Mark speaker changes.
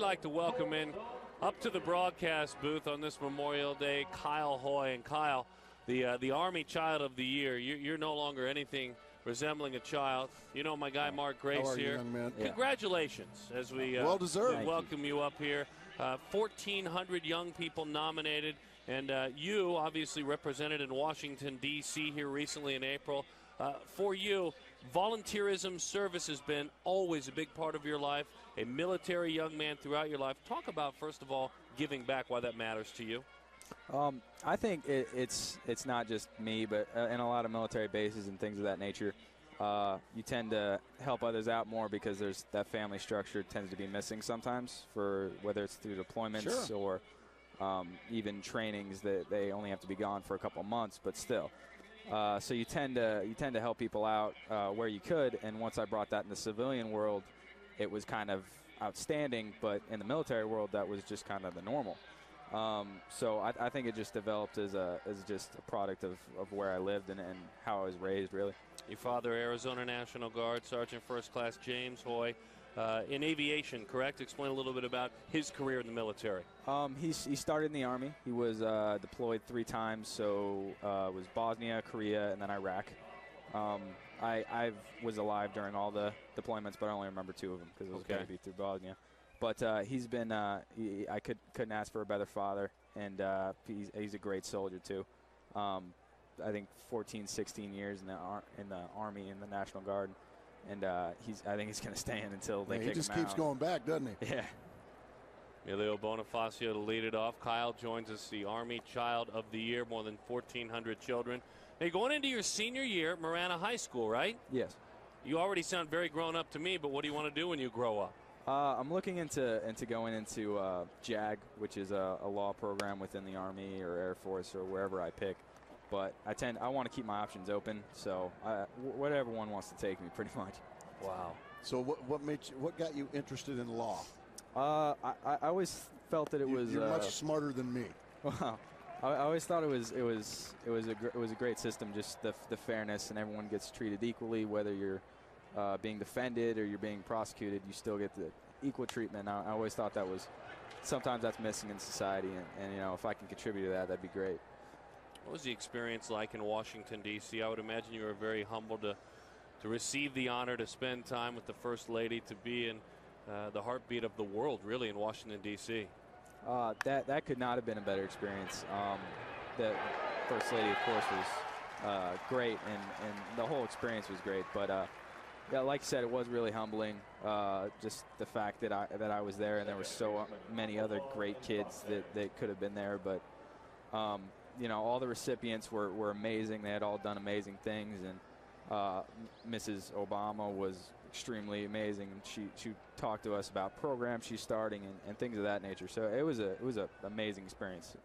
Speaker 1: like to welcome in up to the broadcast booth on this Memorial Day, Kyle Hoeye. And Kyle, the Army Child of the Year, you're no longer anything resembling a child. You know my guy Mark Grace
Speaker 2: How are
Speaker 1: here.
Speaker 2: you, young man?
Speaker 1: Congratulations as we
Speaker 2: well-deserved.
Speaker 1: welcome you up here. 1,400 young people nominated, and you obviously represented in Washington, D.C. here recently in April. For you, volunteerism service has been always a big part of your life, a military young man throughout your life. Talk about, first of all, giving back, why that matters to you.
Speaker 3: I think it's not just me, but in a lot of military bases and things of that nature, you tend to help others out more because there's that family structure tends to be missing sometimes, for whether it's through deployments or even trainings that they only have to be gone for a couple months, but still. So you tend to help people out where you could, and once I brought that in the civilian world, it was kind of outstanding, but in the military world, that was just kind of the normal. So I think it just developed as just a product of where I lived and how I was raised, really.
Speaker 1: Your father, Arizona National Guard, Sergeant First Class James Hoeye, in aviation, correct? Explain a little bit about his career in the military.
Speaker 3: He started in the Army. He was deployed 3 times, so it was Bosnia, Korea, and then Iraq. I was alive during all the deployments, but I only remember 2 of them because it was going to be through Bosnia. But he's been I couldn't ask for a better father, and he's a great soldier too. I think 14, 16 years in the Army, in the National Guard, and I think he's going to stay in until they kick him out.
Speaker 2: He just keeps going back, doesn't he?
Speaker 3: Yeah.
Speaker 1: Emilio Bonifacio to lead it off. Kyle joins us, the Army Child of the Year, more than 1,400 children. Now, going into your senior year at Marana High School, right?
Speaker 3: Yes.
Speaker 1: You already sound very grown up to me, but what do you want to do when you grow up?
Speaker 3: I'm looking into going into JAG, which is a law program within the Army or Air Force or wherever I pick. But I want to keep my options open, so whatever one wants to take me, pretty much.
Speaker 1: Wow.
Speaker 2: So what got you interested in law?
Speaker 3: I always felt that you're
Speaker 2: much smarter than me.
Speaker 3: Wow. I always thought it was a great system, just the fairness, and everyone gets treated equally, whether you're being defended or you're being prosecuted, you still get the equal treatment. I always thought sometimes that's missing in society, and you know, if I can contribute to that, that'd be great.
Speaker 1: What was the experience like in Washington, D.C.? I would imagine you were very humbled to receive the honor to spend time with the First Lady, to be in the heartbeat of the world, really, in Washington, D.C.
Speaker 3: That could not have been a better experience. The First Lady, of course, was great, and the whole experience was great. But yeah, like you said, it was really humbling. Just the fact that I was there, and there were so many other great kids that could have been there. But you know, all the recipients were amazing. They had all done amazing things, and Mrs. Obama was extremely amazing. She talked to us about programs she's starting and things of that nature. So it was an amazing experience.